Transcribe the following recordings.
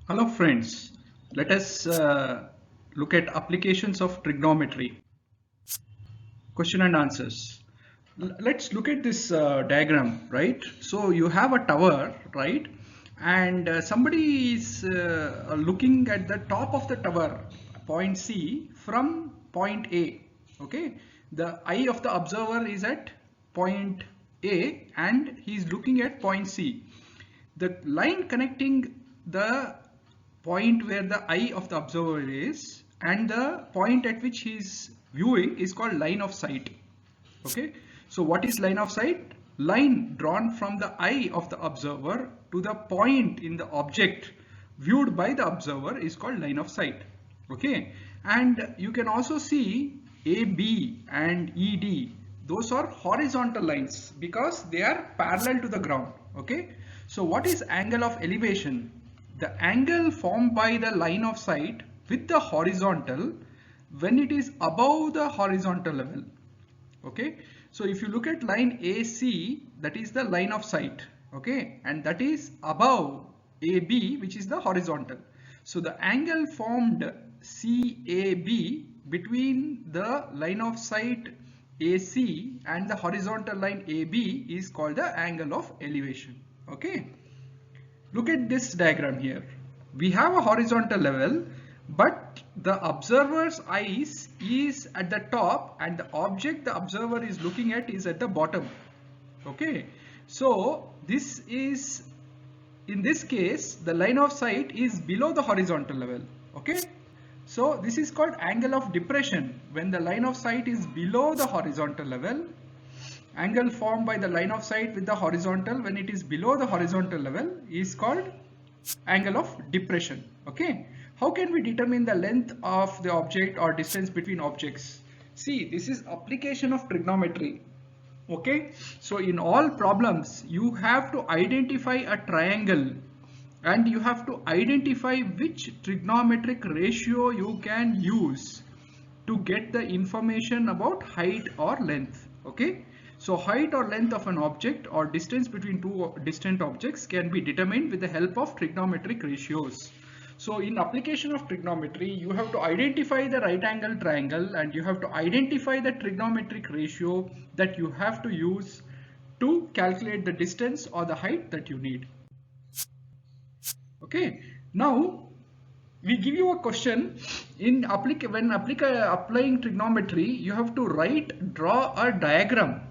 Hello friends, let us look at applications of trigonometry, question and answers. Let's look at this diagram, right? So you have a tower, right? And somebody is looking at the top of the tower, point C, from point A, okay? The eye of the observer is at point A and he is looking at point C. The line connecting the point where the eye of the observer is and the point at which he is viewing is called line of sight. Okay, so what is line of sight? Line drawn from the eye of the observer to the point in the object viewed by the observer is called line of sight. Okay, and you can also see AB and ED. Those are horizontal lines because they are parallel to the ground. Okay, so what is angle of elevation? The angle formed by the line of sight with the horizontal when it is above the horizontal level. Okay, so if you look at line AC, that is the line of sight, okay, and that is above AB, which is the horizontal. So the angle formed CAB between the line of sight AC and the horizontal line AB is called the angle of elevation. Okay, look at this diagram here. We have a horizontal level, but the observer's eyes is at the top and the object the observer is looking at is at the bottom. Okay, so this is, in this case, the line of sight is below the horizontal level. Okay, so this is called angle of depression. When the line of sight is below the horizontal level, angle formed by the line of sight with the horizontal when it is below the horizontal level is called angle of depression. Okay, how can we determine the length of the object or distance between objects? See, this is application of trigonometry. Okay, so in all problems you have to identify a triangle and you have to identify which trigonometric ratio you can use to get the information about height or length. Okay, so height or length of an object or distance between two distant objects can be determined with the help of trigonometric ratios. So in application of trigonometry, you have to identify the right angle triangle and you have to identify the trigonometric ratio that you have to use to calculate the distance or the height that you need. Okay, now we give you a question. In applying trigonometry, you have to draw a diagram.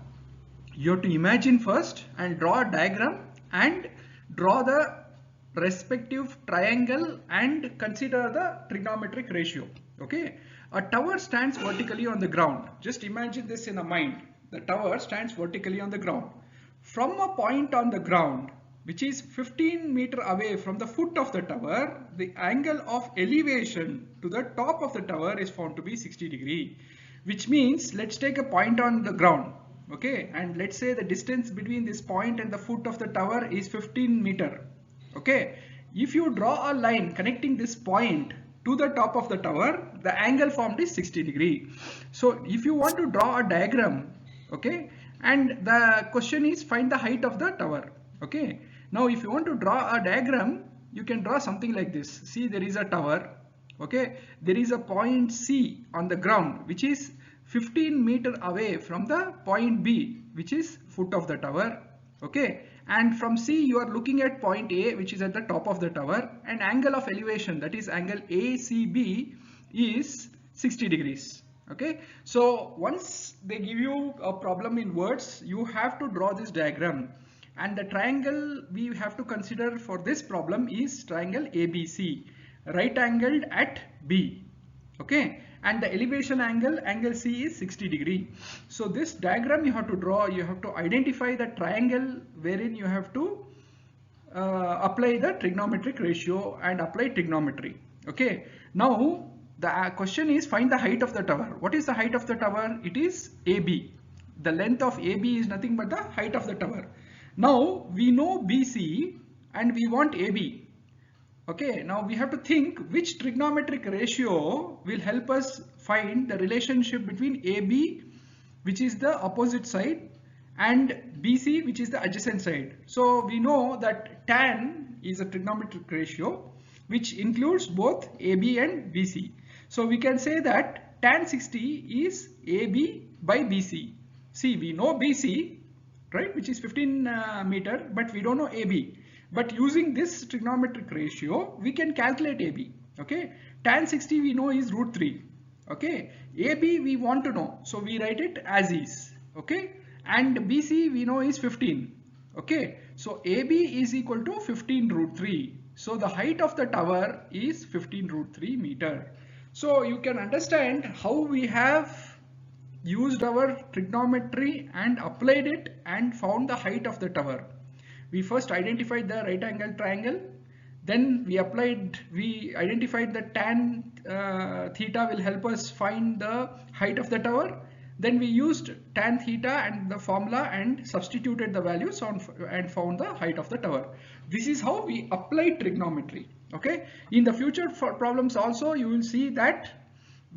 You have to imagine first and draw a diagram and draw the respective triangle and consider the trigonometric ratio. Okay, a tower stands vertically on the ground. Just imagine this in a mind. The tower stands vertically on the ground. From a point on the ground which is 15 meter away from the foot of the tower, the angle of elevation to the top of the tower is found to be 60 degree, which means let's take a point on the ground. Okay, and let's say the distance between this point and the foot of the tower is 15 meter. Okay, if you draw a line connecting this point to the top of the tower, the angle formed is 60 degree. So if you want to draw a diagram, okay, and the question is find the height of the tower. Okay, now if you want to draw a diagram, you can draw something like this. See, there is a tower. Okay, there is a point C on the ground which is 15 meter away from the point B, which is foot of the tower. Okay, and from C you are looking at point A, which is at the top of the tower, and angle of elevation, that is angle ACB, is 60 degrees. Okay, so once they give you a problem in words, you have to draw this diagram, and the triangle we have to consider for this problem is triangle ABC, right angled at B. Okay, and the elevation angle C is 60 degree. So this diagram you have to draw, you have to identify the triangle wherein you have to apply the trigonometric ratio and apply trigonometry. Okay, now the question is find the height of the tower. What is the height of the tower? It is AB. The length of AB is nothing but the height of the tower. Now we know BC and we want AB. Okay, now we have to think which trigonometric ratio will help us find the relationship between AB, which is the opposite side, and BC, which is the adjacent side. So we know that tan is a trigonometric ratio. which includes both AB and BC. So we can say that tan 60 is AB by BC. See, we know BC, right, which is 15 meter, but we don't know AB. But using this trigonometric ratio, we can calculate AB. Okay, tan 60 we know is root 3. Okay, AB we want to know, so we write it as is. Okay, and BC we know is 15. Okay, so AB is equal to 15 root 3. So the height of the tower is 15 root 3 meter. So you can understand how we have used our trigonometry and applied it and found the height of the tower. We first identified the right angle triangle, then we identified the tan theta will help us find the height of the tower. Then we used tan theta and the formula and substituted the values and found the height of the tower. This is how we apply trigonometry. Okay, in the future for problems also you will see that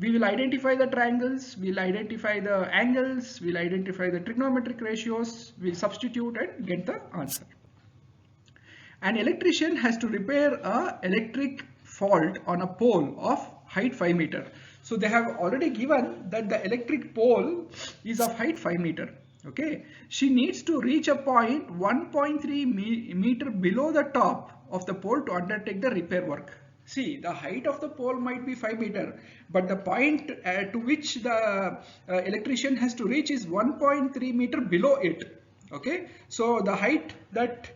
we will identify the triangles, we'll identify the angles, we'll identify the trigonometric ratios, we'll substitute and get the answer. An electrician has to repair a electric fault on a pole of height 5 meter. So they have already given that the electric pole is of height 5 meter. Okay, she needs to reach a point 1.3 meter below the top of the pole to undertake the repair work. See, the height of the pole might be 5 meter, but the point to which the electrician has to reach is 1.3 meter below it. Okay, so the height that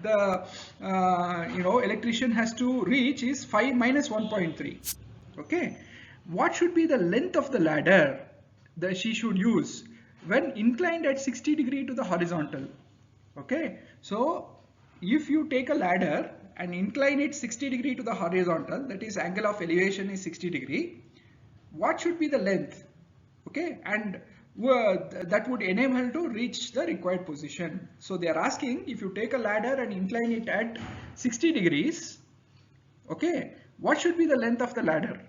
the electrician has to reach is 5 minus 1.3. Okay, what should be the length of the ladder that she should use when inclined at 60 degree to the horizontal? Okay, so if you take a ladder and incline it 60 degree to the horizontal, that is angle of elevation is 60 degree, what should be the length? Okay, and that would enable to reach the required position. So they are asking, if you take a ladder and incline it at 60 degrees, okay, what should be the length of the ladder?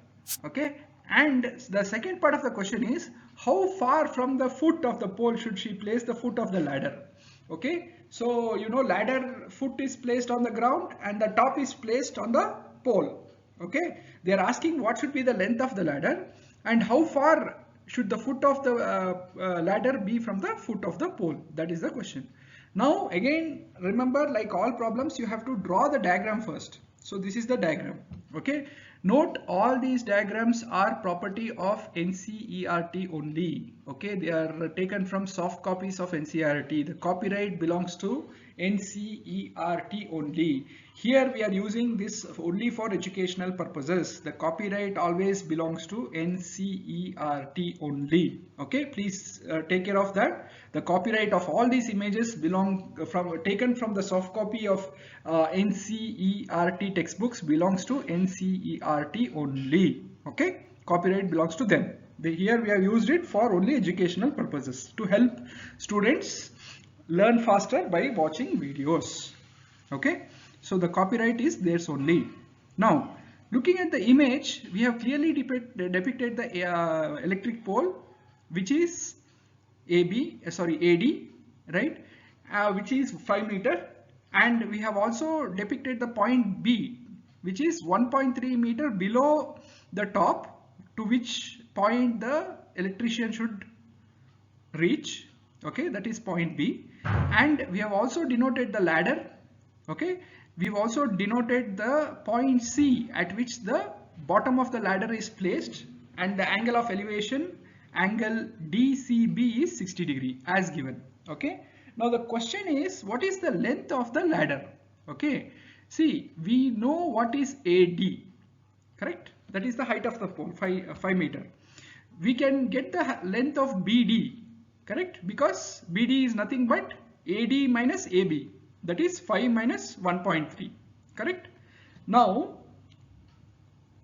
Okay, and the second part of the question is, how far from the foot of the pole should she place the foot of the ladder? Okay, so ladder foot is placed on the ground and the top is placed on the pole. Okay, they are asking what should be the length of the ladder and how far should the foot of the ladder be from the foot of the pole. That is the question. Now again, remember, like all problems, you have to draw the diagram first. So this is the diagram. Okay, note all these diagrams are property of NCERT only. Okay, they are taken from soft copies of NCERT. The copyright belongs to NCERT only. Here we are using this only for educational purposes. The copyright always belongs to NCERT only. Okay, please take care of that. The copyright of all these images taken from the soft copy of NCERT textbooks belongs to NCERT only. Okay, copyright belongs to them. Here we have used it for only educational purposes to help students learn faster by watching videos. Okay, so the copyright is theirs only. Now looking at the image, we have clearly depicted the electric pole, which is AD, right, which is 5 meter, and we have also depicted the point B, which is 1.3 meter below the top, to which point the electrician should reach. Okay, that is point B. And we have also denoted the ladder. Okay, we've also denoted the point C at which the bottom of the ladder is placed, and the angle of elevation, angle DCB, is 60 degree as given. Okay, now the question is, what is the length of the ladder? Okay, see, we know what is AD, correct? That is the height of the pole, 5 meter. We can get the length of BD, correct? Because BD is nothing but AD minus AB, that is 5 minus 1.3, correct? Now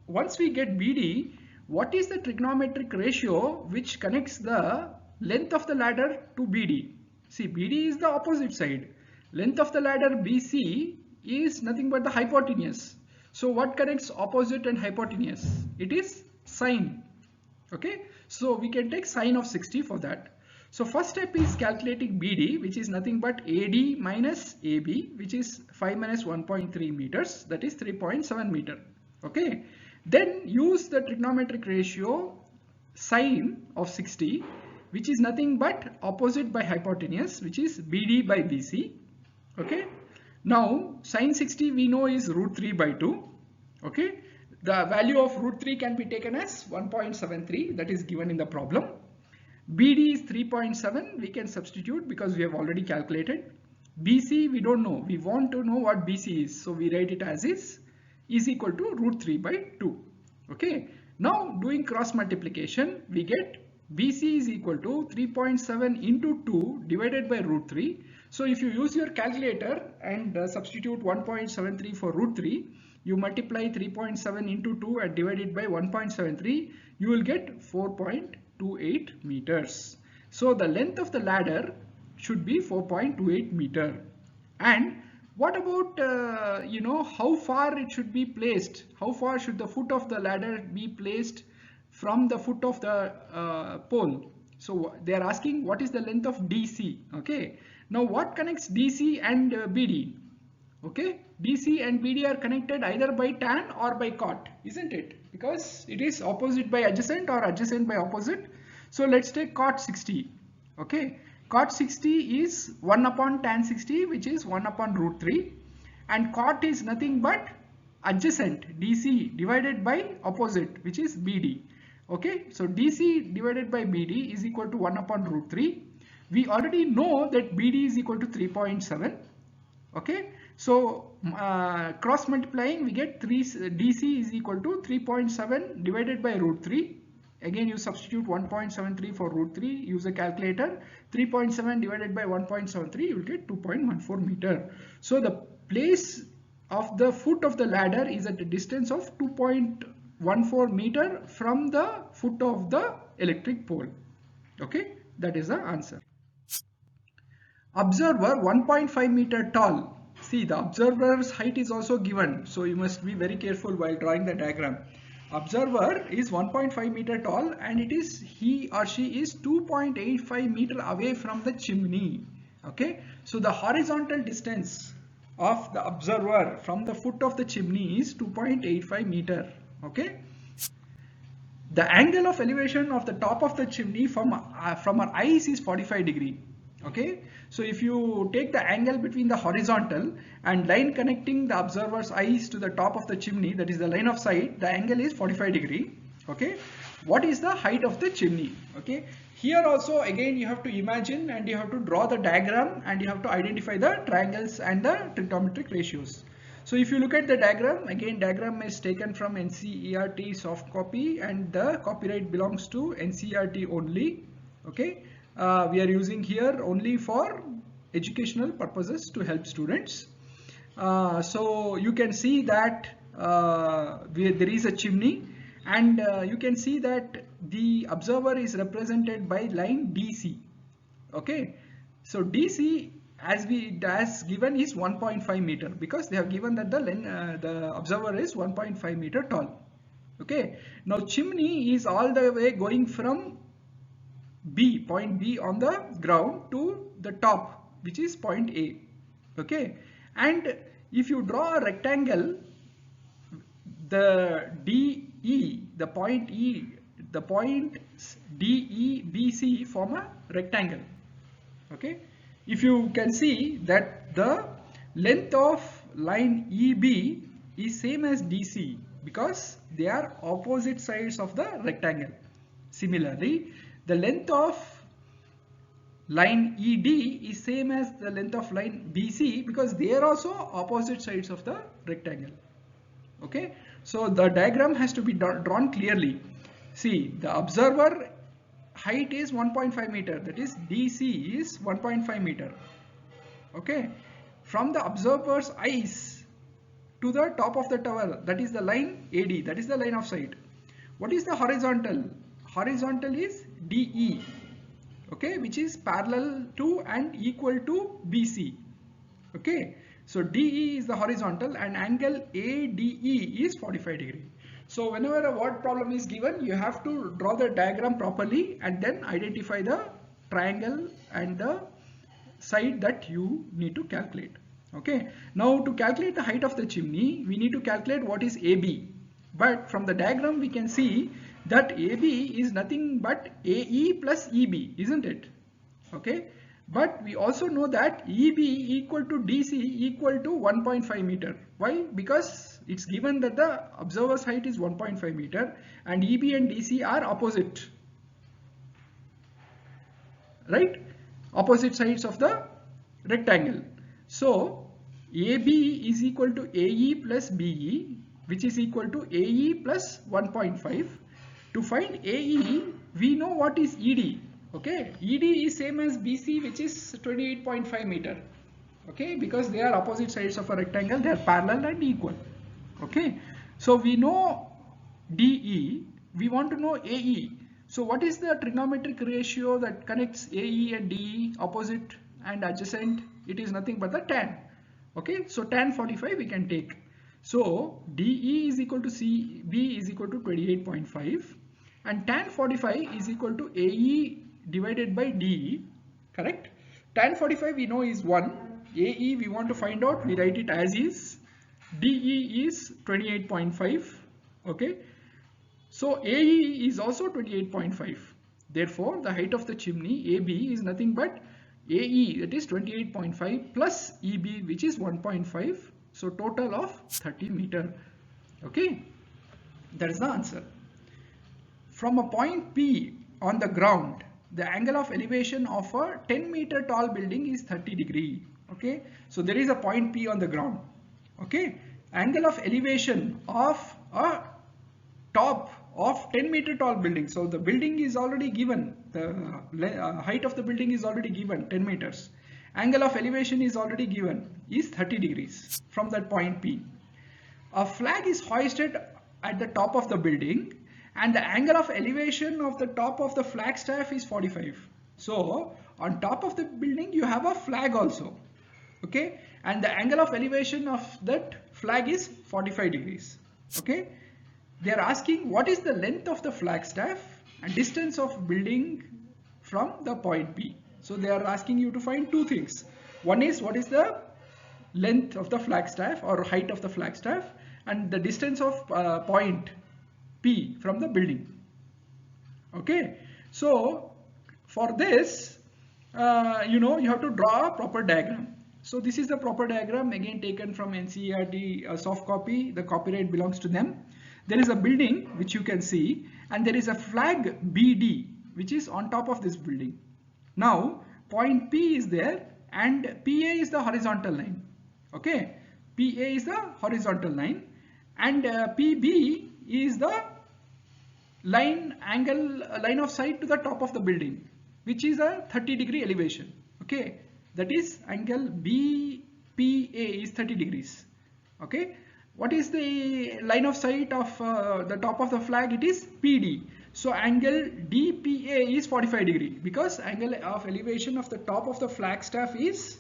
once we get BD, what is the trigonometric ratio which connects the length of the ladder to BD? See, BD is the opposite side. Length of the ladder BC is nothing but the hypotenuse. So what connects opposite and hypotenuse? It is sine. Okay, so we can take sine of 60 for that. So first step is calculating BD, which is nothing but AD minus AB, which is 5 minus 1.3 meters, that is 3.7 meter. Okay. Then use the trigonometric ratio sine of 60, which is nothing but opposite by hypotenuse, which is BD by BC. Okay. Now sine 60 we know is root 3 by 2. Okay. The value of root 3 can be taken as 1.73, that is given in the problem. BD is 3.7, we can substitute because we have already calculated. BC we don't know, we want to know what BC is, so we write it as is equal to root 3 by 2. Okay, now doing cross multiplication, we get BC is equal to 3.7 into 2 divided by root 3. So if you use your calculator and substitute 1.73 for root 3, you multiply 3.7 into 2 and divide it by 1.73, you will get 4.28 meters. So the length of the ladder should be 4.28 meter. And what about how far it should be placed? How far should the foot of the ladder be placed from the foot of the pole? So they are asking what is the length of DC. Okay. Now what connects DC and BD? Okay, DC and BD are connected either by tan or by cot, isn't it? Because it is opposite by adjacent or adjacent by opposite. So let's take cot 60. Okay, cot 60 is 1 upon tan 60, which is 1 upon root 3, and cot is nothing but adjacent DC divided by opposite, which is BD. Okay, so DC divided by BD is equal to 1 upon root 3. We already know that BD is equal to 3.7. Okay, so cross multiplying we get DC is equal to 3.7 divided by root 3. Again you substitute 1.73 for root 3, use a calculator. 3.7 divided by 1.73, you will get 2.14 meter. So the place of the foot of the ladder is at a distance of 2.14 meter from the foot of the electric pole. Okay, that is the answer. Observer 1.5 meter tall. See, the observer's height is also given, so you must be very careful while drawing the diagram. Observer is 1.5 meter tall and he or she is 2.85 meter away from the chimney. Okay, so the horizontal distance of the observer from the foot of the chimney is 2.85 meter. Okay, the angle of elevation of the top of the chimney from our eyes is 45 degree. Okay, so if you take the angle between the horizontal and line connecting the observer's eyes to the top of the chimney, that is the line of sight, the angle is 45 degree. Okay, what is the height of the chimney? Okay, here also again you have to imagine and you have to draw the diagram and you have to identify the triangles and the trigonometric ratios. So if you look at the diagram, again diagram is taken from NCERT soft copy and the copyright belongs to NCERT only. Okay, we are using here only for educational purposes to help students. So you can see that there is a chimney and you can see that the observer is represented by line DC. Okay, so DC as given is 1.5 meter because they have given that the observer is 1.5 meter tall. Okay, now chimney is all the way going from point B on the ground to the top, which is point A. Okay, and if you draw a rectangle, the DE, the point DEBC form a rectangle. Okay, if you can see that the length of line EB is same as DC because they are opposite sides of the rectangle. Similarly, the length of line ED is same as the length of line BC because they are also opposite sides of the rectangle. Okay, so the diagram has to be drawn clearly. See, the observer height is 1.5 meter, that is DC is 1.5 meter. Okay, from the observer's eyes to the top of the tower, that is the line AD, that is the line of sight. What is the horizontal? Horizontal is DE, okay, which is parallel to and equal to BC. Okay, so DE is the horizontal and angle ADE is 45 degree. So whenever a word problem is given, you have to draw the diagram properly and then identify the triangle and the side that you need to calculate. Okay, now to calculate the height of the chimney, we need to calculate what is AB. But from the diagram we can see that AB is nothing but AE plus EB, isn't it? Okay, but we also know that EB equal to DC equal to 1.5 meter. Why? Because it's given that the observer's height is 1.5 meter and EB and DC are opposite, right? Opposite sides of the rectangle. So AB is equal to AE plus BE, which is equal to AE plus 1.5. To find AE, we know what is ED. Okay, ED is same as BC, which is 28.5 meter. Okay, because they are opposite sides of a rectangle, they are parallel and equal. Okay, so we know DE, we want to know AE. So what is the trigonometric ratio that connects AE and DE, opposite and adjacent? It is nothing but the tan. Okay, so tan 45 we can take. So DE is equal to CB is equal to 28.5 and tan 45 is equal to AE divided by DE, correct? Tan 45 we know is 1, AE we want to find out, we write it as is, DE is 28.5, okay? So AE is also 28.5. Therefore, the height of the chimney AB is nothing but AE, that is 28.5 plus EB, which is 1.5. So total of 30 meter. Okay, that is the answer. From a point P on the ground, the angle of elevation of a 10 meter tall building is 30 degree. Okay, so there is a point P on the ground. Okay, angle of elevation of a top of 10 meter tall building. So the building is already given, the height of the building is already given, 10 meters. Angle of elevation is already given, is 30 degrees from that point P. A flag is hoisted at the top of the building and the angle of elevation of the top of the flag staff is 45. So on top of the building you have a flag also. Okay, and the angle of elevation of that flag is 45 degrees. Okay, they are asking what is the length of the flag staff and distance of building from the point P. So they are asking you to find two things. One is what is the length of the flag staff or height of the flag staff and the distance of point P from the building. Okay, so for this you have to draw a proper diagram. So this is the proper diagram, again taken from NCERT soft copy. The copyright belongs to them. There is a building which you can see and there is a flag BD which is on top of this building. Now point P is there and PA is the horizontal line. Okay, PA is the horizontal line and PB is the line of sight to the top of the building, which is a 30 degree elevation. Okay, that is angle BPA is 30 degrees. Okay, what is the line of sight of the top of the flag? It is PD. So angle DPA is 45 degree because angle of elevation of the top of the flag staff is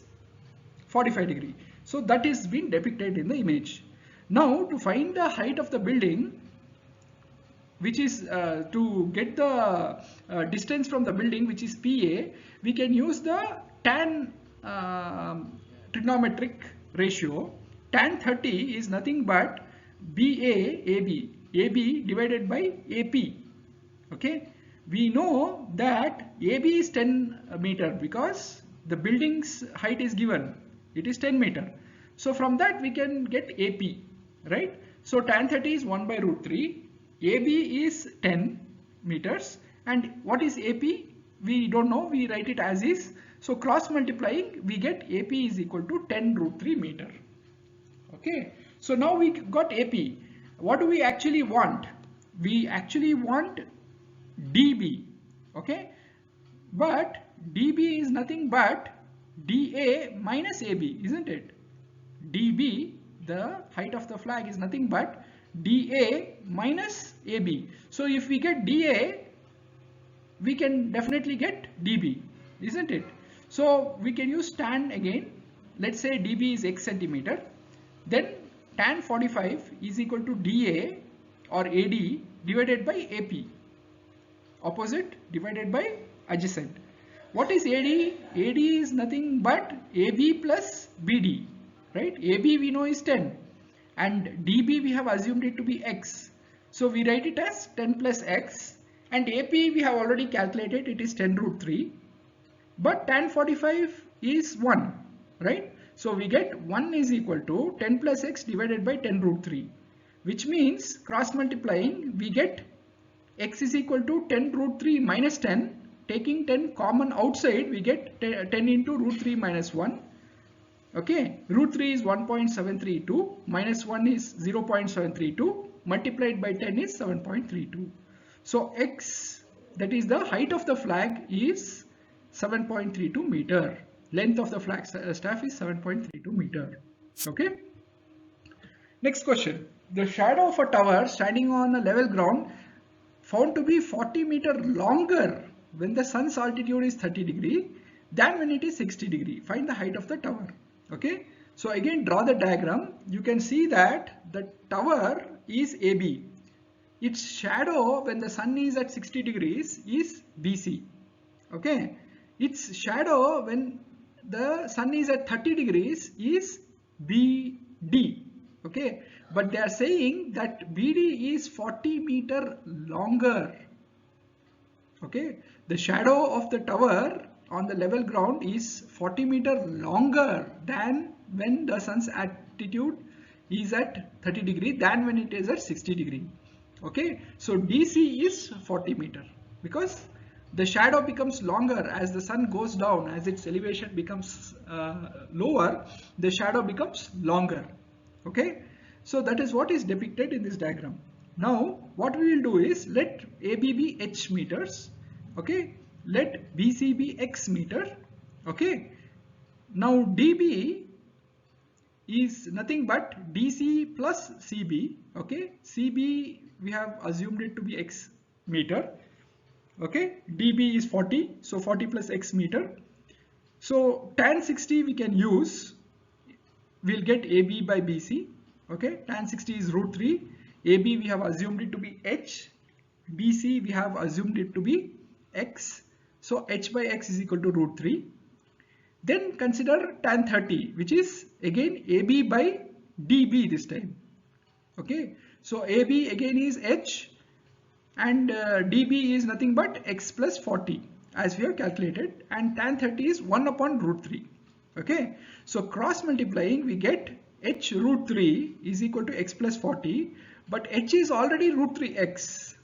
45 degree. So that is been depicted in the image. Now to find the height of the building, which is to get the distance from the building, which is PA, we can use the tan trigonometric ratio. Tan 30 is nothing but AB divided by AP. Okay, we know that AB is 10 meter because the building's height is given, it is 10 meter. So from that we can get AP, right? So tan 30 is 1 by root 3, AB is 10 meters and what is AP? We don't know, we write it as is. So cross multiplying we get AP is equal to 10 root 3 meter. Okay, so now we got AP. What do we actually want? We actually want DB. Okay, but DB is nothing but DA minus AB, isn't it? DB, the height of the flag, is nothing but DA minus AB. So if we get DA, we can definitely get DB, isn't it? So we can use tan again. Let's say DB is x centimeter. Then tan 45 is equal to DA or AD divided by AP. Opposite divided by adjacent. What is AD? AD is nothing but AB plus BD, right? AB we know is 10 and DB we have assumed it to be X. So we write it as 10 plus X, and AP we have already calculated, it is 10 root 3, but tan 45 is 1, right? So we get 1 is equal to 10 plus X divided by 10 root 3, which means cross multiplying we get X is equal to 10 root 3 minus 10. Taking 10 common outside, we get 10 into root 3 minus 1. Okay, root 3 is 1.732, minus 1 is 0.732, multiplied by 10 is 7.32. So X, that is the height of the flag, is 7.32 meter. Length of the flag staff is 7.32 meter. Okay. Next question. The shadow of a tower standing on a level ground found to be 40 meter longer when the sun's altitude is 30 degree than when it is 60 degree. Find the height of the tower. Okay. So again, draw the diagram. You can see that the tower is AB. Its shadow when the sun is at 60 degrees is BC. Okay. Its shadow when the sun is at 30 degrees is BD. Okay. But they are saying that BD is 40 meter longer. Okay. The shadow of the tower on the level ground is 40 meter longer than when the sun's altitude is at 30 degree than when it is at 60 degree. Okay. So DC is 40 meter because the shadow becomes longer as the sun goes down, as its elevation becomes lower, the shadow becomes longer. Okay. So that is what is depicted in this diagram. Now what we will do is let AB be H meters. Okay. Let BC be X meter. Okay. Now DB is nothing but DC plus CB. Okay. CB we have assumed it to be X meter. Okay. DB is 40. So 40 plus X meter. So tan 60 we can use. We'll get AB by BC. Okay, tan 60 is root 3. AB we have assumed it to be H. BC we have assumed it to be X. So H by X is equal to root 3. Then consider tan 30, which is again AB by DB this time. Okay, so AB again is H and DB is nothing but X plus 40 as we have calculated, and tan 30 is 1 upon root 3. Okay, so cross multiplying we get H root 3 is equal to X plus 40, but H is already root 3X.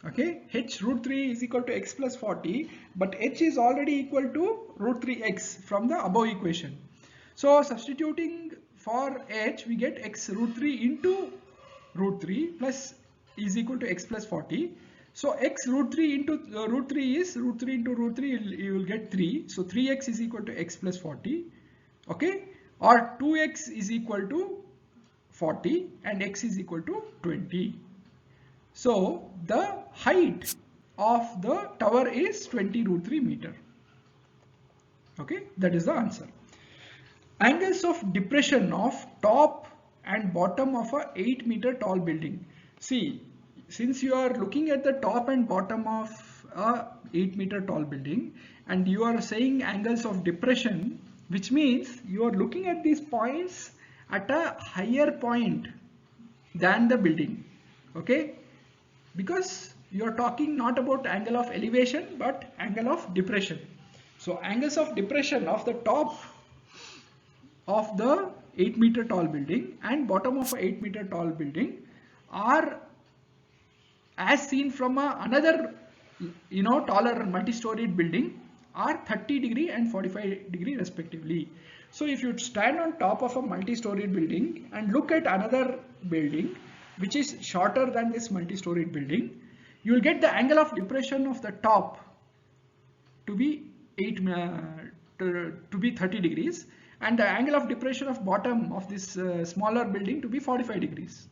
Okay, H root 3 is equal to X plus 40, but H is already equal to root 3X from the above equation. So substituting for H, we get X root 3 into root 3 plus is equal to X plus 40. So X root 3 into root 3 is root 3 into root 3, you will get 3. So 3X is equal to X plus 40. Okay. Or 2x is equal to 40 and x is equal to 20. So the height of the tower is 20 root 3 meter. Okay, that is the answer. Angles of depression of top and bottom of a 8 meter tall building. See, since you are looking at the top and bottom of a 8 meter tall building and you are saying angles of depression, which means you are looking at these points at a higher point than the building. Okay, because you are talking not about angle of elevation but angle of depression. So angles of depression of the top of the 8 meter tall building and bottom of a 8 meter tall building are as seen from another taller multi-storied building are 30 degree and 45 degree respectively. So if you stand on top of a multi-storied building and look at another building which is shorter than this multi-storied building, you will get the angle of depression of the top to be 30 degrees and the angle of depression of bottom of this smaller building to be 45 degrees.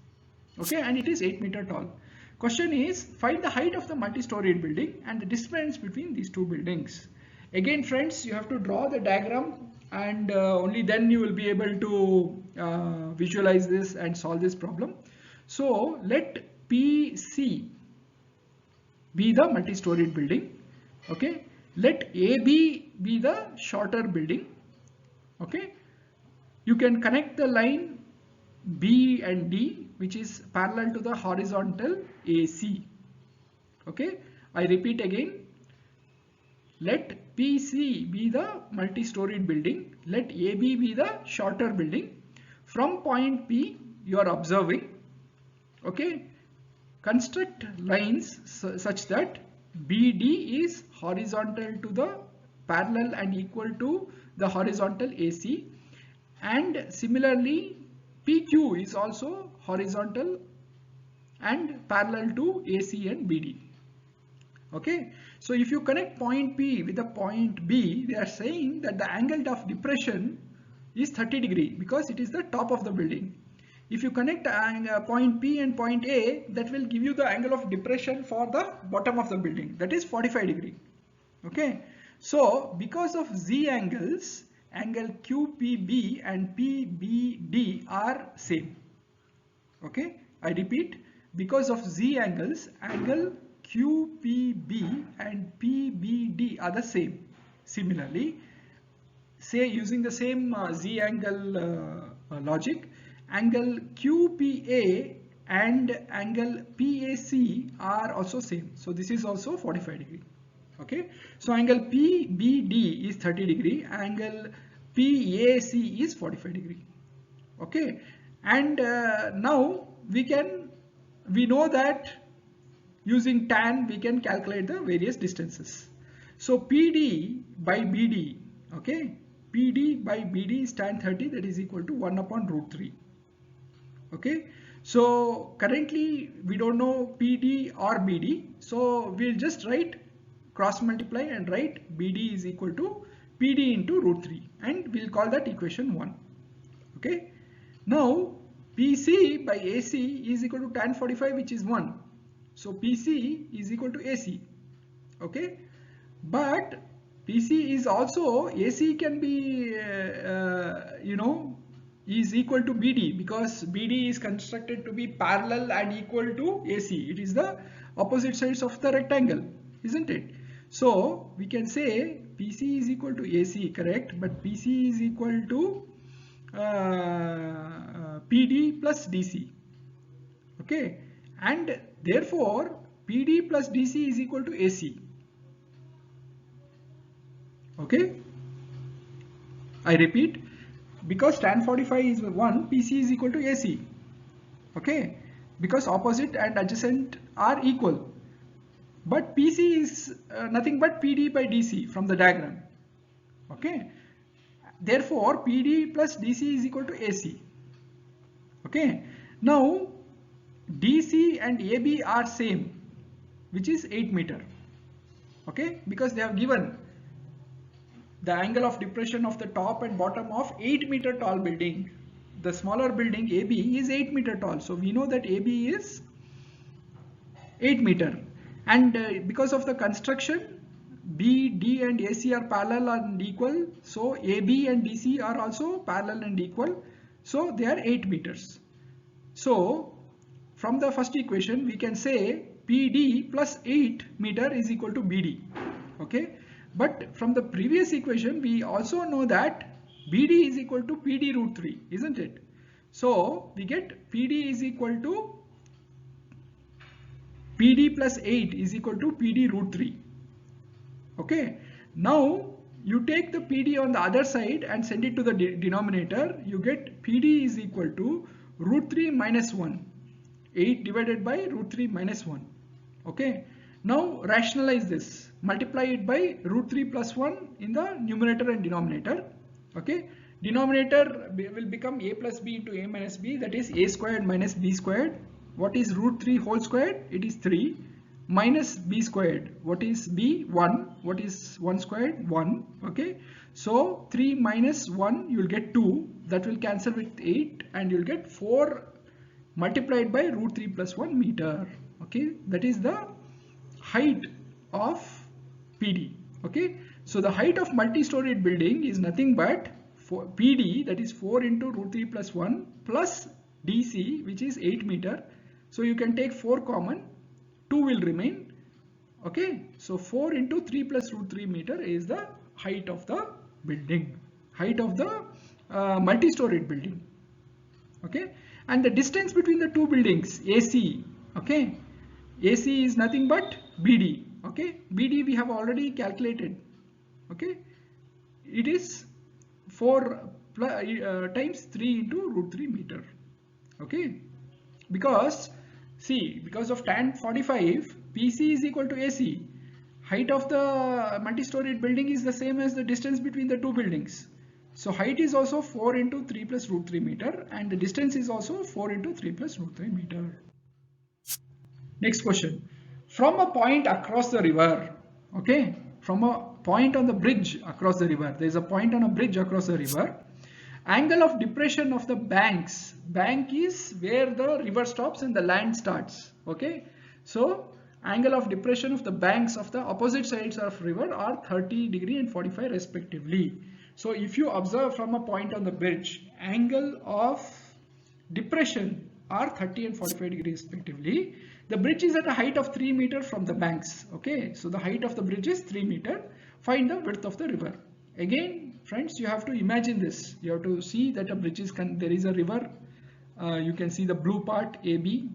Okay, and it is 8 meter tall. Question is, find the height of the multi-storied building and the distance between these two buildings. Again friends, you have to draw the diagram and only then you will be able to visualize this and solve this problem. So let PC be the multi-storied building. Okay, Let AB be the shorter building. Okay, you can connect the line B and D, which is parallel to the horizontal AC. Okay, I repeat again. Let PC be the multi-storied building. Let AB be the shorter building. From point P, you are observing. Okay, construct lines such that BD is horizontal to the parallel and equal to the horizontal AC, and similarly PQ is also horizontal and parallel to AC and BD. Okay, so if you connect point P with the point B, they are saying that the angle of depression is 30 degree because it is the top of the building. If you connect point P and point A, that will give you the angle of depression for the bottom of the building, that is 45 degree. Okay, so because of Z angles, angle QPB and PBD are same. Okay, I repeat, because of Z angles, angle QPB and PBD are the same. Similarly, say using the same Z angle logic, angle QPA and angle PAC are also same. So this is also 45 degree. Okay, so angle PBD is 30 degree, angle PAC is 45 degree. Okay, and now we know that using tan we can calculate the various distances. So PD by BD, okay, PD by BD is tan 30, that is equal to 1 upon root 3. Okay, so currently we don't know PD or BD, so we'll just write cross multiply and write BD is equal to PD into root 3, and we'll call that equation 1. Okay, now PC by AC is equal to tan 45, which is 1. So PC is equal to AC. Okay, but PC is also, AC can be is equal to BD because BD is constructed to be parallel and equal to AC. It is the opposite sides of the rectangle, isn't it? So we can say PC is equal to AC, correct, but PC is equal to PD plus DC. Okay, and therefore PD plus DC is equal to AC. Okay, I repeat, because tan 45 is 1, PC is equal to AC. Okay, because opposite and adjacent are equal, but PC is nothing but PD by DC from the diagram. Okay, therefore PD plus DC is equal to AC. Okay, now DC and AB are same, which is 8 meter. Okay, because they have given the angle of depression of the top and bottom of 8 meter tall building. The smaller building AB is 8 meter tall, so we know that AB is 8 meter, and because of the construction B, D and AC are parallel and equal, so AB and DC are also parallel and equal, so they are 8 meters. So from the first equation we can say PD plus 8 meter is equal to BD. Okay, but from the previous equation we also know that BD is equal to PD root 3, isn't it? So we get PD is equal to PD plus 8 is equal to PD root 3. Okay, now you take the PD on the other side and send it to the denominator. You get PD is equal to root 3 minus 1. 8 divided by root 3 minus 1. Okay, now rationalize this. Multiply it by root 3 plus 1 in the numerator and denominator. Okay, denominator will become a plus b into a minus b, that is a squared minus b squared. What is root 3 whole squared? It is 3 minus b squared. What is b? 1. What is 1 squared? 1. Okay, so 3 minus 1 you will get 2, that will cancel with 8 and you will get 4 multiplied by root 3 plus 1 meter. Okay, that is the height of PD. Okay, so the height of multi-storied building is nothing but PD, that is 4 into root 3 plus 1 plus DC, which is 8 meter. So you can take 4 common, 2 will remain. Okay, so 4 into 3 plus root 3 meter is the height of the building, height of the multi-storied building. Okay, and the distance between the two buildings, AC, okay, AC is nothing but BD. Okay, BD we have already calculated. Okay, it is 4 times 3 into root 3 meter. Okay, because see, because of tan 45, PC is equal to AC. Height of the multi-storied building is the same as the distance between the two buildings. So height is also 4 into 3 plus root 3 meter, and the distance is also 4 into 3 plus root 3 meter. Next question. From a point across the river, okay, from a point on the bridge across the river, there is a point on a bridge across the river. Angle of depression of the banks. Bank is where the river stops and the land starts. Okay, so angle of depression of the banks of the opposite sides of river are 30 degree and 45 respectively. So if you observe from a point on the bridge, angle of depression are 30 and 45 degrees respectively. The bridge is at a height of 3 meter from the banks. Okay, so the height of the bridge is 3 meter. Find the width of the river. Again, friends, you have to imagine this. You have to see that a bridge is, there is a river. You can see the blue part AB.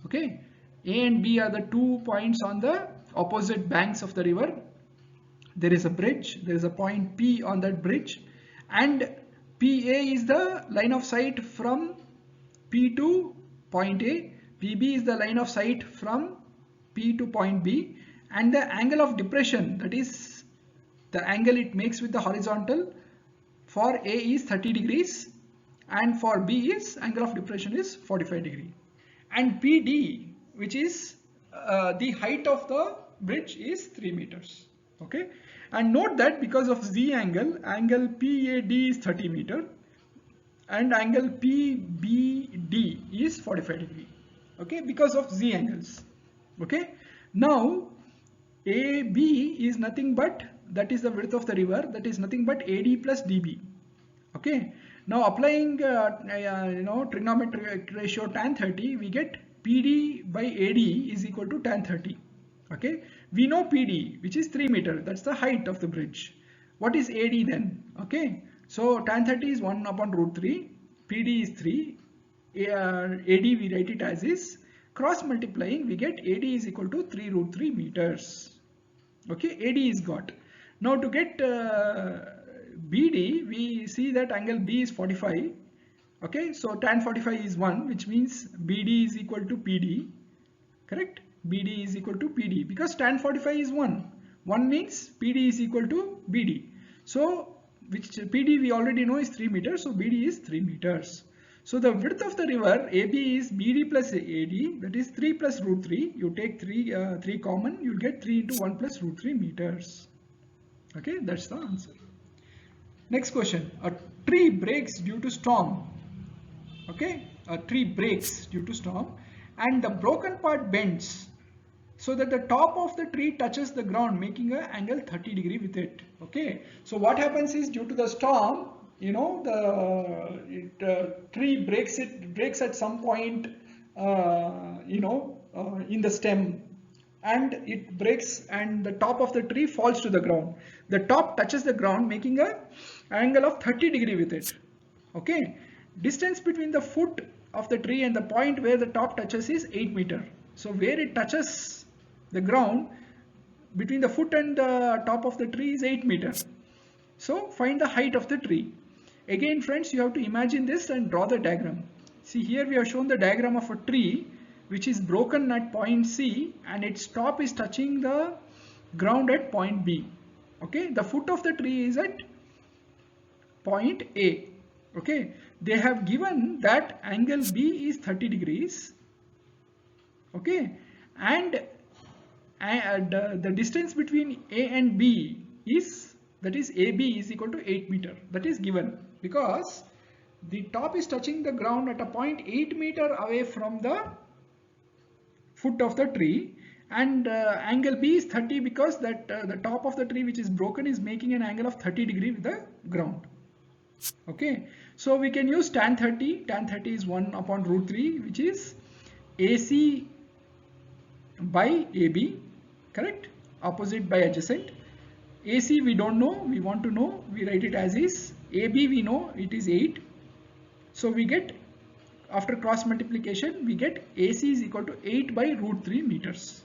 Okay, A and B are the 2 points on the opposite banks of the river. There is a bridge. There is a point P on that bridge, and PA is the line of sight from P to point A. PB is the line of sight from P to point B, and the angle of depression, that is the angle it makes with the horizontal, for A is 30 degrees and for B is angle of depression is 45 degree. And PD, which is the height of the bridge, is 3 meters. Okay, and note that because of Z angle, angle PAD is 30 meter and angle PBD is 45 degree. Okay, because of Z angles. Okay, now AB is nothing but, that is the width of the river, that is nothing but AD plus DB. Okay, now applying trigonometric ratio tan 30, we get PD by AD is equal to tan 30. Okay, we know PD, which is 3 meter, that's the height of the bridge. What is AD then? Okay, so tan 30 is 1 upon root 3, PD is 3, AD we write it as is. Cross multiplying, we get AD is equal to 3 root 3 meters. Okay, AD is got. Now to get BD, we see that angle B is 45. Okay, so tan 45 is 1, which means BD is equal to PD. Correct? BD is equal to PD because tan 45 is 1. 1 means PD is equal to BD. So which PD we already know is 3 meters. So BD is 3 meters. So the width of the river AB is BD plus AD, that is 3 plus root 3. You take 3 common, you get 3 into 1 plus root 3 meters. Okay, that's the answer. Next question. A tree breaks due to storm. Okay, a tree breaks due to storm and the broken part bends so that the top of the tree touches the ground, making an angle 30 degree with it. Okay, so what happens is, due to the storm, you know, the tree breaks at some point, in the stem, and it breaks and the top of the tree falls to the ground. The top touches the ground, making an angle of 30 degree with it. Okay, distance between the foot of the tree and the point where the top touches is 8 meter. So where it touches the ground, between the foot and the top of the tree is 8 meter. So find the height of the tree. Again, friends, you have to imagine this and draw the diagram. See, here we have shown the diagram of a tree which is broken at point C and its top is touching the ground at point B. Okay, the foot of the tree is at point A. Okay, they have given that angle B is 30 degrees. Okay, and the distance between A and B is, that is AB is equal to 8 meter. That is given because the top is touching the ground at a point 8 meter away from the foot of the tree, and angle B is 30 because that the top of the tree which is broken is making an angle of 30 degree with the ground. Okay, so we can use tan 30. Tan 30 is 1 upon root 3, which is AC by AB, correct? opposite by adjacent. AC we don't know, we want to know, we write it as is. AB we know it is 8. So we get, after cross multiplication, we get AC is equal to 8 by root 3 meters.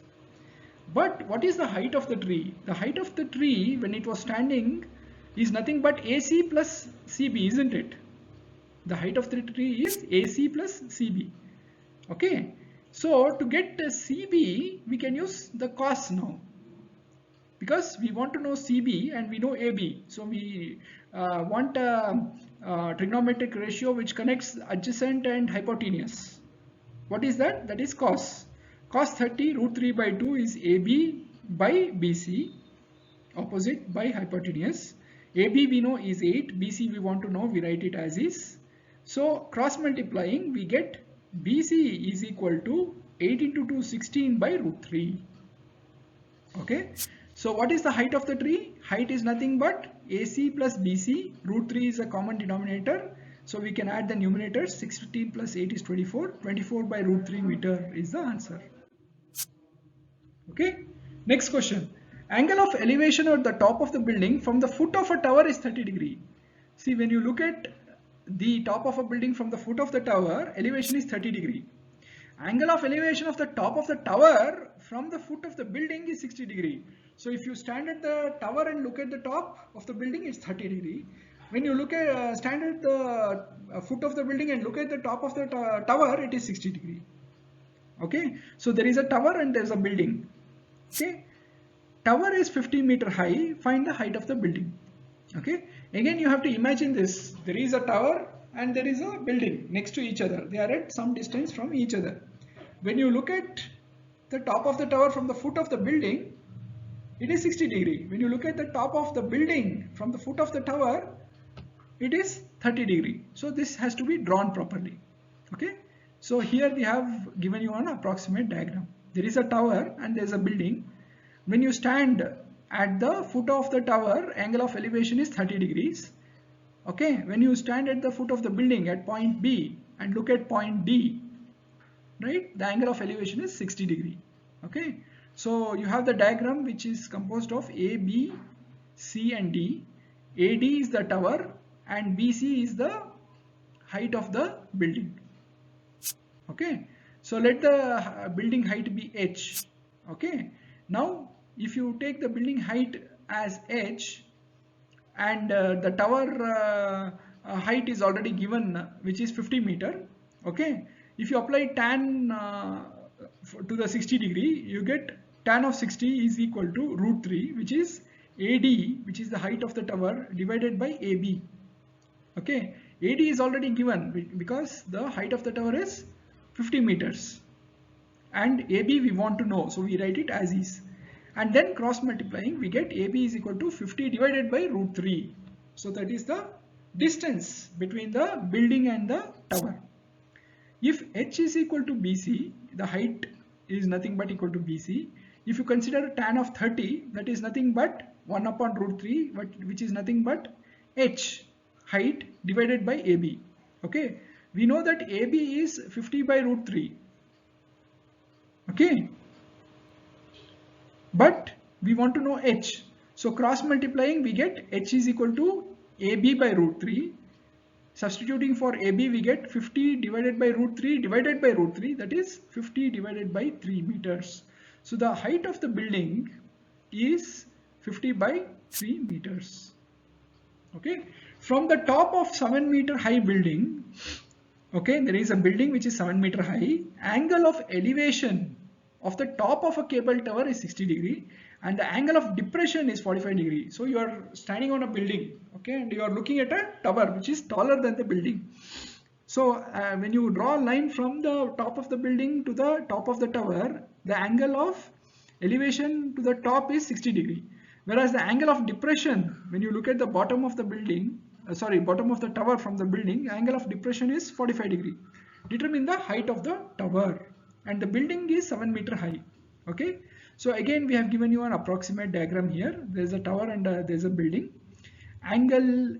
But what is the height of the tree? The height of the tree when it was standing is nothing but AC plus CB, isn't it? The height of the tree is AC plus CB. Okay. So to get CB, we can use the cos now, because we want to know CB and we know AB. So we want a trigonometric ratio which connects adjacent and hypotenuse. What is that? That is cos. Cos 30 root 3 by 2 is AB by BC, opposite by hypotenuse. AB we know is 8, BC we want to know, we write it as is. So cross multiplying, we get BC is equal to 8 into 2, 16 by root 3. Okay. So what is the height of the tree? Height is nothing but AC plus BC. Root 3 is a common denominator. So we can add the numerators. 16 plus 8 is 24. 24 by root 3 meter is the answer. Okay. Next question. Angle of elevation at the top of the building from the foot of a tower is 30 degree. See, when you look at the top of a building from the foot of the tower, elevation is 30 degree. Angle of elevation of the top of the tower from the foot of the building is 60 degree. So if you stand at the tower and look at the top of the building, it's 30 degree. When you look at stand at the foot of the building and look at the top of the tower, it is 60 degree. Okay, so there is a tower and there is a building. Okay, tower is 50 meter high. Find the height of the building. Okay, again you have to imagine this. There is a tower and there is a building next to each other. They are at some distance from each other. When you look at the top of the tower from the foot of the building, it is 60 degree. When you look at the top of the building from the foot of the tower, it is 30 degree. So this has to be drawn properly. Okay. So here we have given you an approximate diagram. There is a tower and there is a building. When you stand at the foot of the tower, angle of elevation is 30 degrees. Okay. When you stand at the foot of the building at point B and look at point D, right, the angle of elevation is 60 degree. Okay. So you have the diagram which is composed of A, B, C and D. AD is the tower and BC is the height of the building. Okay. So let the building height be H. Okay. Now if you take the building height as H and the tower height is already given, which is 50 meter. Okay. If you apply tan to the 60 degree, you get tan of 60 is equal to root 3, which is AD, which is the height of the tower, divided by AB. Okay, AD is already given because the height of the tower is 50 meters and AB we want to know, so we write it as is, and then cross multiplying we get AB is equal to 50 divided by root 3. So that is the distance between the building and the tower. If H is equal to BC, the height is nothing but equal to BC. If you consider tan of 30, that is nothing but 1 upon root 3, which is nothing but H, height, divided by AB. Okay, we know that AB is 50 by root 3. Okay, but we want to know H. So cross multiplying we get H is equal to AB by root 3. Substituting for AB we get 50 divided by root 3 divided by root 3, that is 50 divided by 3 meters. So the height of the building is 50 by 3 meters. Okay, from the top of 7 meter high building, okay, there is a building which is 7 meter high. Angle of elevation of the top of a cable tower is 60 degree and the angle of depression is 45 degree. So you are standing on a building, okay, and you are looking at a tower which is taller than the building. So when you draw a line from the top of the building to the top of the tower, the angle of elevation to the top is 60 degree. Whereas the angle of depression, when you look at the bottom of the building, bottom of the tower from the building, angle of depression is 45 degree. Determine the height of the tower, and the building is 7 meter high. Okay. So again we have given you an approximate diagram here. There is a tower and there is a building. Angle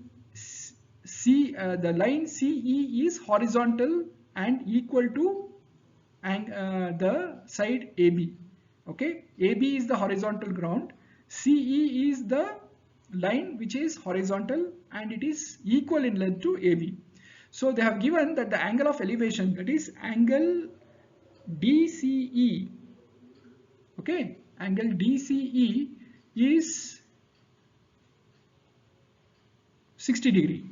the line CE is horizontal and equal to the side AB. Okay, AB is the horizontal ground, CE is the line which is horizontal and it is equal in length to AB. So they have given that the angle of elevation, that is angle DCE, okay, angle DCE is 60 degree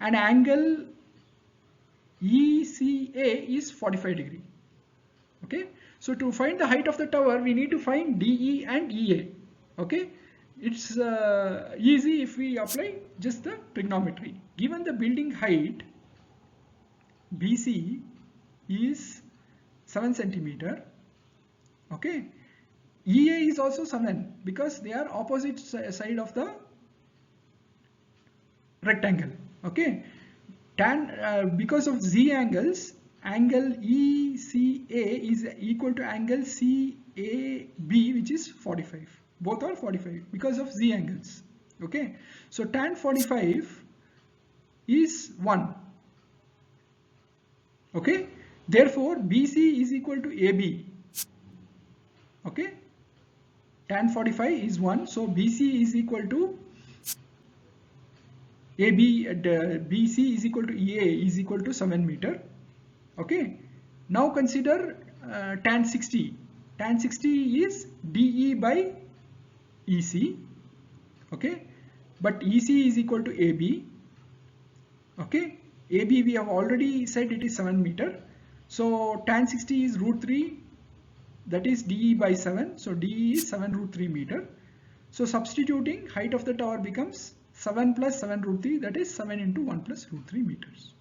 and angle ECA is 45 degree. Okay, so to find the height of the tower we need to find DE and EA. Okay, it's easy if we apply just the trigonometry. Given the building height BC is 7 centimeter, okay, EA is also 7 because they are opposite side of the rectangle. Okay, because of Z angles, angle ECA is equal to angle CAB, which is 45. Both are 45 because of Z angles. Okay, so tan 45 is 1. Okay, therefore BC is equal to AB. Okay, tan 45 is 1, so BC is equal to BC is equal to EA is equal to 7 meter. Okay, now consider tan 60. Tan 60 is DE by EC. Okay, but EC is equal to AB. Okay, AB we have already said it is 7 meter. So tan 60 is root 3, that is DE by 7. So DE is 7 root 3 meter. So substituting, height of the tower becomes 7 plus 7 root 3, that is 7 into 1 plus root 3 meters.